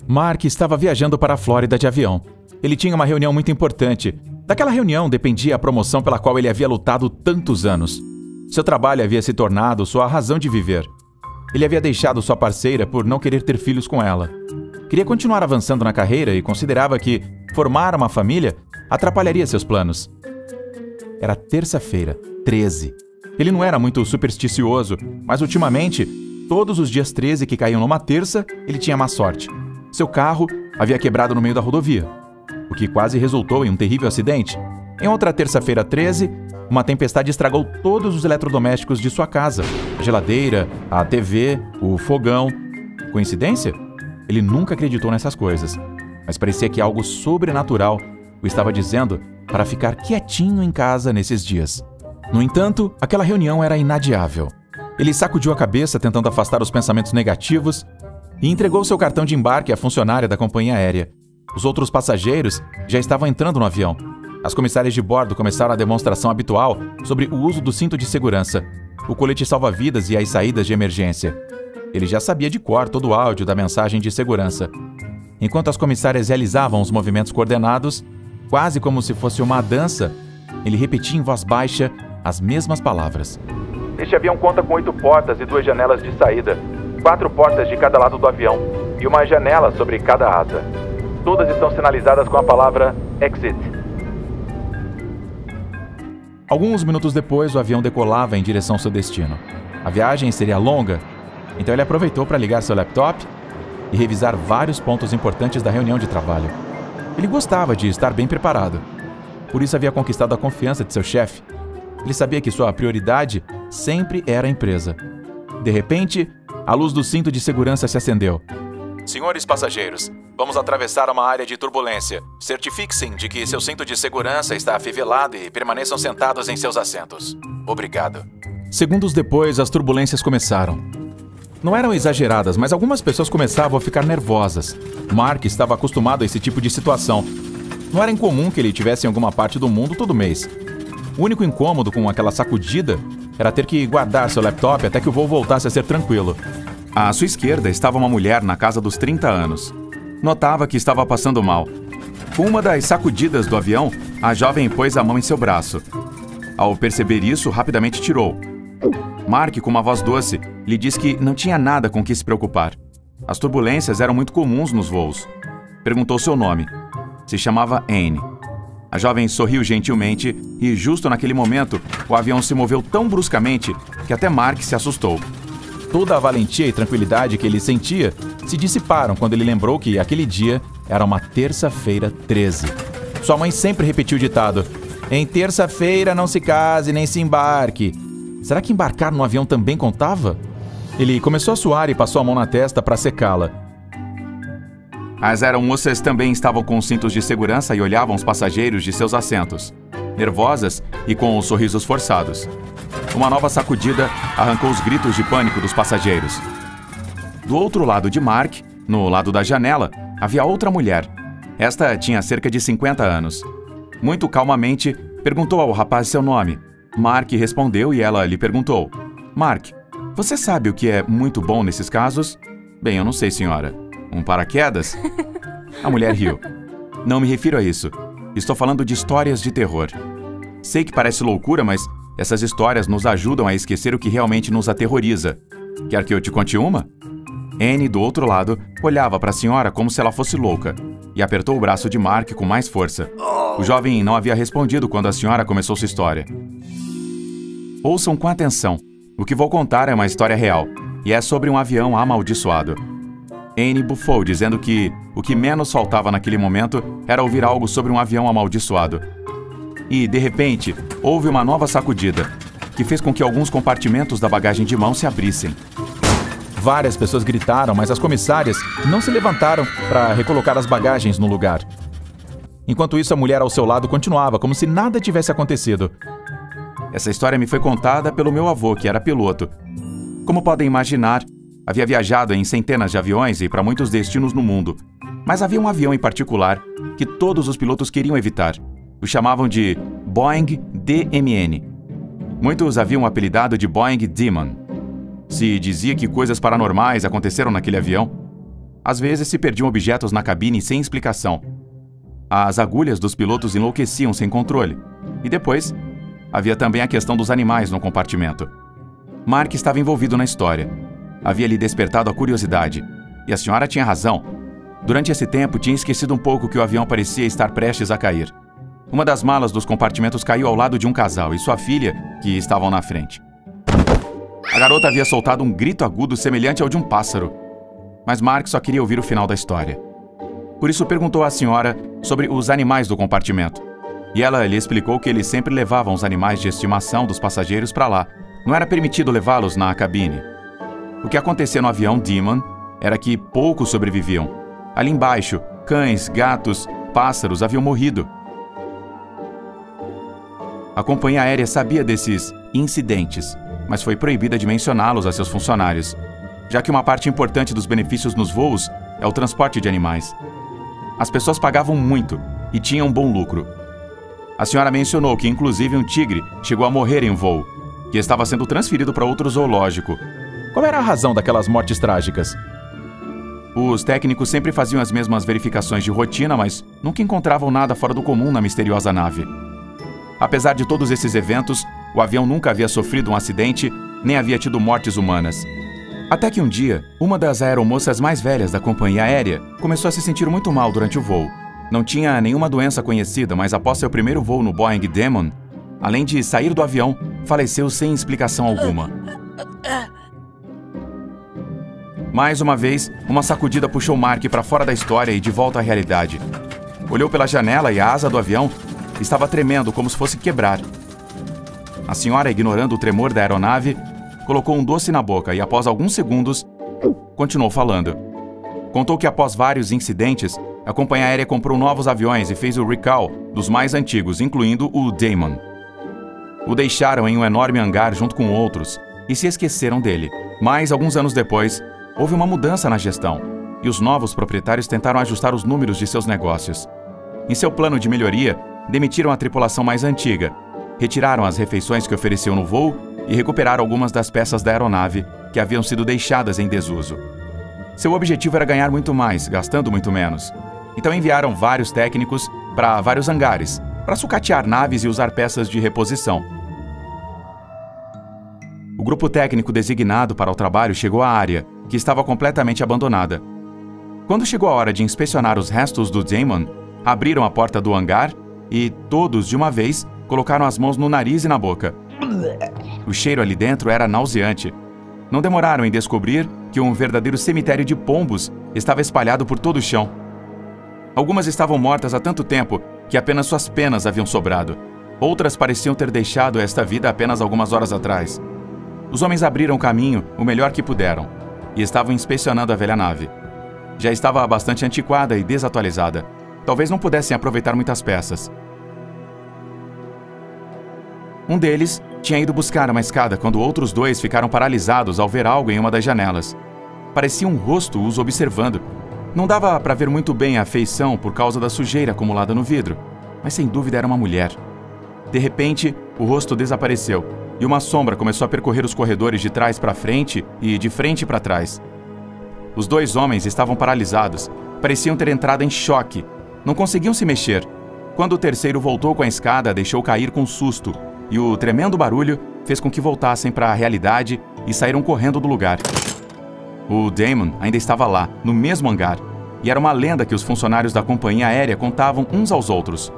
Mark estava viajando para a Flórida de avião. Ele tinha uma reunião muito importante. Daquela reunião dependia a promoção pela qual ele havia lutado tantos anos. Seu trabalho havia se tornado sua razão de viver. Ele havia deixado sua parceira por não querer ter filhos com ela. Queria continuar avançando na carreira e considerava que formar uma família atrapalharia seus planos. Era terça-feira, 13. Ele não era muito supersticioso, mas ultimamente, todos os dias 13 que caíam numa terça, ele tinha má sorte. Seu carro havia quebrado no meio da rodovia, o que quase resultou em um terrível acidente. Em outra terça-feira 13, uma tempestade estragou todos os eletrodomésticos de sua casa. A geladeira, a TV, o fogão. Coincidência? Ele nunca acreditou nessas coisas, mas parecia que algo sobrenatural o estava dizendo para ficar quietinho em casa nesses dias. No entanto, aquela reunião era inadiável. Ele sacudiu a cabeça tentando afastar os pensamentos negativos e entregou seu cartão de embarque à funcionária da companhia aérea. Os outros passageiros já estavam entrando no avião. As comissárias de bordo começaram a demonstração habitual sobre o uso do cinto de segurança, o colete salva-vidas e as saídas de emergência. Ele já sabia de cor todo o áudio da mensagem de segurança. Enquanto as comissárias realizavam os movimentos coordenados, quase como se fosse uma dança, ele repetia em voz baixa as mesmas palavras. Este avião conta com 8 portas e 2 janelas de saída, 4 portas de cada lado do avião e uma janela sobre cada asa. Todas estão sinalizadas com a palavra Exit. Alguns minutos depois, o avião decolava em direção ao seu destino. A viagem seria longa, então ele aproveitou para ligar seu laptop e revisar vários pontos importantes da reunião de trabalho. Ele gostava de estar bem preparado. Por isso havia conquistado a confiança de seu chefe. Ele sabia que sua prioridade sempre era a empresa. De repente, a luz do cinto de segurança se acendeu. Senhores passageiros, vamos atravessar uma área de turbulência. Certifiquem-se de que seu cinto de segurança está afivelado e permaneçam sentados em seus assentos. Obrigado. Segundos depois, as turbulências começaram. Não eram exageradas, mas algumas pessoas começavam a ficar nervosas. Mark estava acostumado a esse tipo de situação. Não era incomum que ele estivesse em alguma parte do mundo todo mês. O único incômodo com aquela sacudida era ter que guardar seu laptop até que o voo voltasse a ser tranquilo. À sua esquerda estava uma mulher na casa dos 30 anos. Notava que estava passando mal. Com uma das sacudidas do avião, a jovem pôs a mão em seu braço. Ao perceber isso, rapidamente tirou. Mark, com uma voz doce, lhe disse que não tinha nada com que se preocupar. As turbulências eram muito comuns nos voos. Perguntou seu nome. Se chamava Anne. A jovem sorriu gentilmente e, justo naquele momento, o avião se moveu tão bruscamente que até Mark se assustou. Toda a valentia e tranquilidade que ele sentia se dissiparam quando ele lembrou que aquele dia era uma terça-feira 13. Sua mãe sempre repetiu o ditado: em terça-feira não se case nem se embarque. Será que embarcar no avião também contava? Ele começou a suar e passou a mão na testa para secá-la. As aeromoças também estavam com cintos de segurança e olhavam os passageiros de seus assentos, nervosas e com os sorrisos forçados. Uma nova sacudida arrancou os gritos de pânico dos passageiros. Do outro lado de Mark, no lado da janela, havia outra mulher. Esta tinha cerca de 50 anos. Muito calmamente, perguntou ao rapaz seu nome. Mark respondeu e ela lhe perguntou: Mark, você sabe o que é muito bom nesses casos? Bem, eu não sei, senhora. Um paraquedas? A mulher riu. Não me refiro a isso. Estou falando de histórias de terror. Sei que parece loucura, mas essas histórias nos ajudam a esquecer o que realmente nos aterroriza. Quer que eu te conte uma? Anne, do outro lado, olhava para a senhora como se ela fosse louca e apertou o braço de Mark com mais força. O jovem não havia respondido quando a senhora começou sua história. Ouçam com atenção. O que vou contar é uma história real, e é sobre um avião amaldiçoado. Anne bufou, dizendo que o que menos faltava naquele momento era ouvir algo sobre um avião amaldiçoado. E, de repente, houve uma nova sacudida, que fez com que alguns compartimentos da bagagem de mão se abrissem. Várias pessoas gritaram, mas as comissárias não se levantaram para recolocar as bagagens no lugar. Enquanto isso, a mulher ao seu lado continuava, como se nada tivesse acontecido. Essa história me foi contada pelo meu avô, que era piloto. Como podem imaginar, havia viajado em centenas de aviões e para muitos destinos no mundo. Mas havia um avião em particular que todos os pilotos queriam evitar. O chamavam de Boeing DMN. Muitos haviam apelidado de Boeing Demon. Se dizia que coisas paranormais aconteceram naquele avião. Às vezes se perdiam objetos na cabine sem explicação. As agulhas dos pilotos enlouqueciam sem controle. E depois, havia também a questão dos animais no compartimento. Mark estava envolvido na história. Havia lhe despertado a curiosidade. E a senhora tinha razão. Durante esse tempo, tinha esquecido um pouco que o avião parecia estar prestes a cair. Uma das malas dos compartimentos caiu ao lado de um casal e sua filha, que estavam na frente. A garota havia soltado um grito agudo semelhante ao de um pássaro. Mas Mark só queria ouvir o final da história. Por isso perguntou à senhora sobre os animais do compartimento. E ela lhe explicou que eles sempre levavam os animais de estimação dos passageiros para lá. Não era permitido levá-los na cabine. O que acontecia no avião Demon era que poucos sobreviviam. Ali embaixo, cães, gatos, pássaros haviam morrido. A companhia aérea sabia desses incidentes, mas foi proibida de mencioná-los a seus funcionários, já que uma parte importante dos benefícios nos voos é o transporte de animais. As pessoas pagavam muito e tinham bom lucro. A senhora mencionou que inclusive um tigre chegou a morrer em um voo, que estava sendo transferido para outro zoológico. Qual era a razão daquelas mortes trágicas? Os técnicos sempre faziam as mesmas verificações de rotina, mas nunca encontravam nada fora do comum na misteriosa nave. Apesar de todos esses eventos, o avião nunca havia sofrido um acidente, nem havia tido mortes humanas. Até que um dia, uma das aeromoças mais velhas da companhia aérea começou a se sentir muito mal durante o voo. Não tinha nenhuma doença conhecida, mas após seu primeiro voo no Boeing Demon, além de sair do avião, faleceu sem explicação alguma. Mais uma vez, uma sacudida puxou Mark para fora da história e de volta à realidade. Olhou pela janela e a asa do avião estava tremendo como se fosse quebrar. A senhora, ignorando o tremor da aeronave, colocou um doce na boca e, após alguns segundos, continuou falando. Contou que após vários incidentes, a companhia aérea comprou novos aviões e fez o recall dos mais antigos, incluindo o Demon. O deixaram em um enorme hangar junto com outros e se esqueceram dele. Mas, alguns anos depois, houve uma mudança na gestão e os novos proprietários tentaram ajustar os números de seus negócios. Em seu plano de melhoria, demitiram a tripulação mais antiga, retiraram as refeições que ofereciam no voo e recuperaram algumas das peças da aeronave que haviam sido deixadas em desuso. Seu objetivo era ganhar muito mais, gastando muito menos. Então enviaram vários técnicos para vários hangares, para sucatear naves e usar peças de reposição. O grupo técnico designado para o trabalho chegou à área, que estava completamente abandonada. Quando chegou a hora de inspecionar os restos do Demon, abriram a porta do hangar e, todos de uma vez, colocaram as mãos no nariz e na boca. O cheiro ali dentro era nauseante. Não demoraram em descobrir que um verdadeiro cemitério de pombos estava espalhado por todo o chão. Algumas estavam mortas há tanto tempo que apenas suas penas haviam sobrado. Outras pareciam ter deixado esta vida apenas algumas horas atrás. Os homens abriram o caminho o melhor que puderam e estavam inspecionando a velha nave. Já estava bastante antiquada e desatualizada. Talvez não pudessem aproveitar muitas peças. Um deles tinha ido buscar uma escada quando outros dois ficaram paralisados ao ver algo em uma das janelas. Parecia um rosto os observando. Não dava para ver muito bem a feição por causa da sujeira acumulada no vidro, mas sem dúvida era uma mulher. De repente, o rosto desapareceu e uma sombra começou a percorrer os corredores de trás para frente e de frente para trás. Os dois homens estavam paralisados, pareciam ter entrado em choque. Não conseguiam se mexer. Quando o terceiro voltou com a escada, deixou cair com susto, e o tremendo barulho fez com que voltassem para a realidade e saíram correndo do lugar. O Demon ainda estava lá, no mesmo hangar, e era uma lenda que os funcionários da companhia aérea contavam uns aos outros.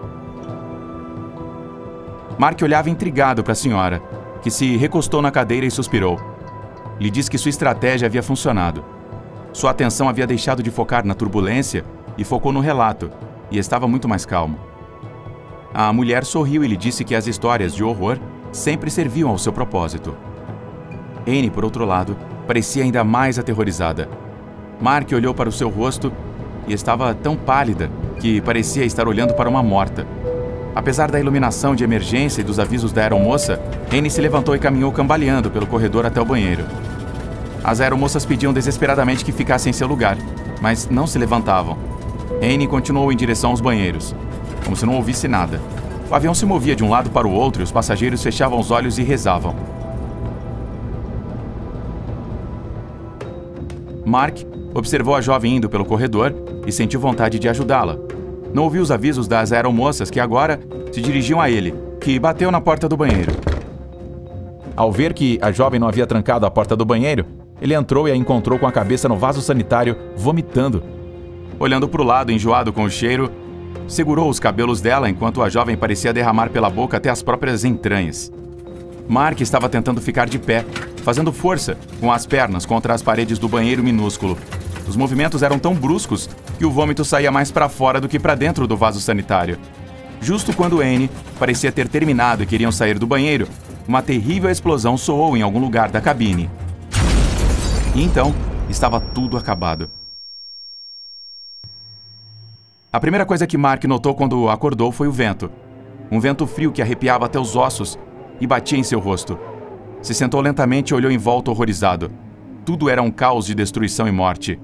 Mark olhava intrigado para a senhora, que se recostou na cadeira e suspirou. Lhe disse que sua estratégia havia funcionado. Sua atenção havia deixado de focar na turbulência e focou no relato, e estava muito mais calmo. A mulher sorriu e lhe disse que as histórias de horror sempre serviam ao seu propósito. Anne, por outro lado, parecia ainda mais aterrorizada. Mark olhou para o seu rosto e estava tão pálida que parecia estar olhando para uma morta. Apesar da iluminação de emergência e dos avisos da aeromoça, Anne se levantou e caminhou cambaleando pelo corredor até o banheiro. As aeromoças pediam desesperadamente que ficassem em seu lugar, mas não se levantavam. Anne continuou em direção aos banheiros, como se não ouvisse nada. O avião se movia de um lado para o outro e os passageiros fechavam os olhos e rezavam. Mark Observou a jovem indo pelo corredor e sentiu vontade de ajudá-la. Não ouviu os avisos das aeromoças que agora se dirigiam a ele, que bateu na porta do banheiro. Ao ver que a jovem não havia trancado a porta do banheiro, ele entrou e a encontrou com a cabeça no vaso sanitário, vomitando. Olhando para o lado, enjoado com o cheiro, segurou os cabelos dela enquanto a jovem parecia derramar pela boca até as próprias entranhas. Mark estava tentando ficar de pé, fazendo força com as pernas contra as paredes do banheiro minúsculo. Os movimentos eram tão bruscos que o vômito saía mais para fora do que para dentro do vaso sanitário. Justo quando Anne parecia ter terminado e queriam sair do banheiro, uma terrível explosão soou em algum lugar da cabine. E então, estava tudo acabado. A primeira coisa que Mark notou quando acordou foi o vento. Um vento frio que arrepiava até os ossos e batia em seu rosto. Se sentou lentamente e olhou em volta horrorizado. Tudo era um caos de destruição e morte.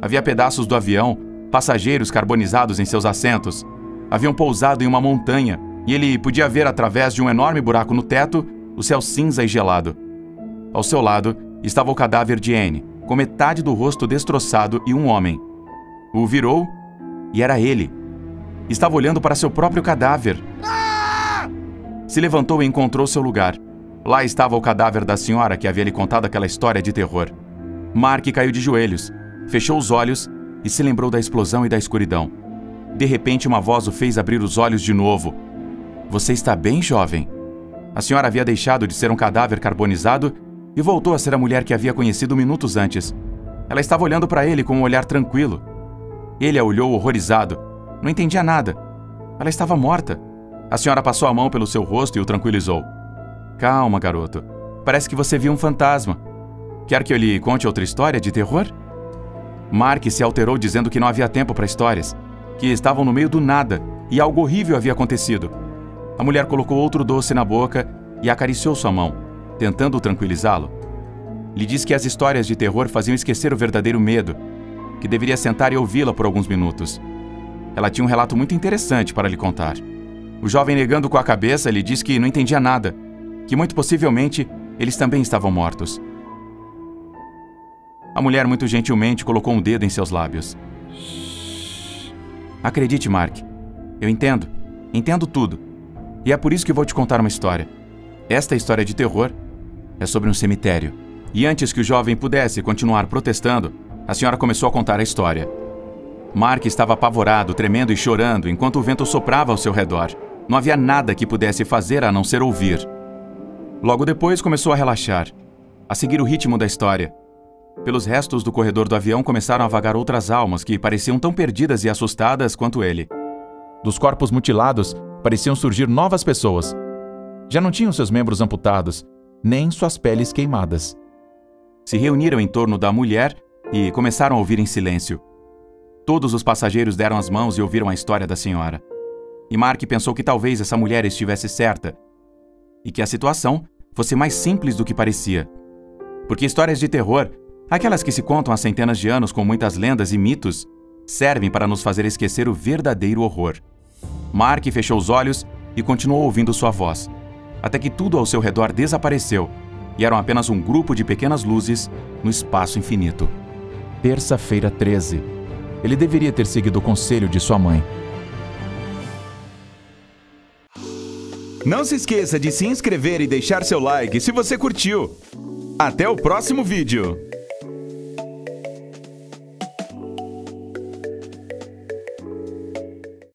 Havia pedaços do avião, passageiros carbonizados em seus assentos. Haviam pousado em uma montanha e ele podia ver através de um enorme buraco no teto o céu cinza e gelado. Ao seu lado estava o cadáver de Anne, com metade do rosto destroçado e um homem. O virou e era ele. Estava olhando para seu próprio cadáver. Se levantou e encontrou seu lugar. Lá estava o cadáver da senhora que havia lhe contado aquela história de terror. Mark caiu de joelhos, fechou os olhos e se lembrou da explosão e da escuridão. De repente, uma voz o fez abrir os olhos de novo. "Você está bem, jovem?" A senhora havia deixado de ser um cadáver carbonizado e voltou a ser a mulher que havia conhecido minutos antes. Ela estava olhando para ele com um olhar tranquilo. Ele a olhou horrorizado. Não entendia nada. Ela estava morta. A senhora passou a mão pelo seu rosto e o tranquilizou. "Calma, garoto. Parece que você viu um fantasma. Quer que eu lhe conte outra história de terror?" Mark se alterou dizendo que não havia tempo para histórias, que estavam no meio do nada e algo horrível havia acontecido. A mulher colocou outro doce na boca e acariciou sua mão, tentando tranquilizá-lo. Lhe disse que as histórias de terror faziam esquecer o verdadeiro medo, que deveria sentar e ouvi-la por alguns minutos. Ela tinha um relato muito interessante para lhe contar. O jovem, negando com a cabeça, lhe disse que não entendia nada, que muito possivelmente eles também estavam mortos. A mulher muito gentilmente colocou um dedo em seus lábios. "Acredite, Mark. Eu entendo. Entendo tudo. E é por isso que vou te contar uma história. Esta história de terror é sobre um cemitério." E antes que o jovem pudesse continuar protestando, a senhora começou a contar a história. Mark estava apavorado, tremendo e chorando enquanto o vento soprava ao seu redor. Não havia nada que pudesse fazer a não ser ouvir. Logo depois começou a relaxar, a seguir o ritmo da história. Pelos restos do corredor do avião começaram a vagar outras almas que pareciam tão perdidas e assustadas quanto ele. Dos corpos mutilados pareciam surgir novas pessoas. Já não tinham seus membros amputados, nem suas peles queimadas. Se reuniram em torno da mulher e começaram a ouvir em silêncio. Todos os passageiros deram as mãos e ouviram a história da senhora. E Mark pensou que talvez essa mulher estivesse certa e que a situação fosse mais simples do que parecia. Porque histórias de terror, aquelas que se contam há centenas de anos com muitas lendas e mitos, servem para nos fazer esquecer o verdadeiro horror. Mark fechou os olhos e continuou ouvindo sua voz, até que tudo ao seu redor desapareceu e eram apenas um grupo de pequenas luzes no espaço infinito. Terça-feira 13. Ele deveria ter seguido o conselho de sua mãe. Não se esqueça de se inscrever e deixar seu like se você curtiu. Até o próximo vídeo!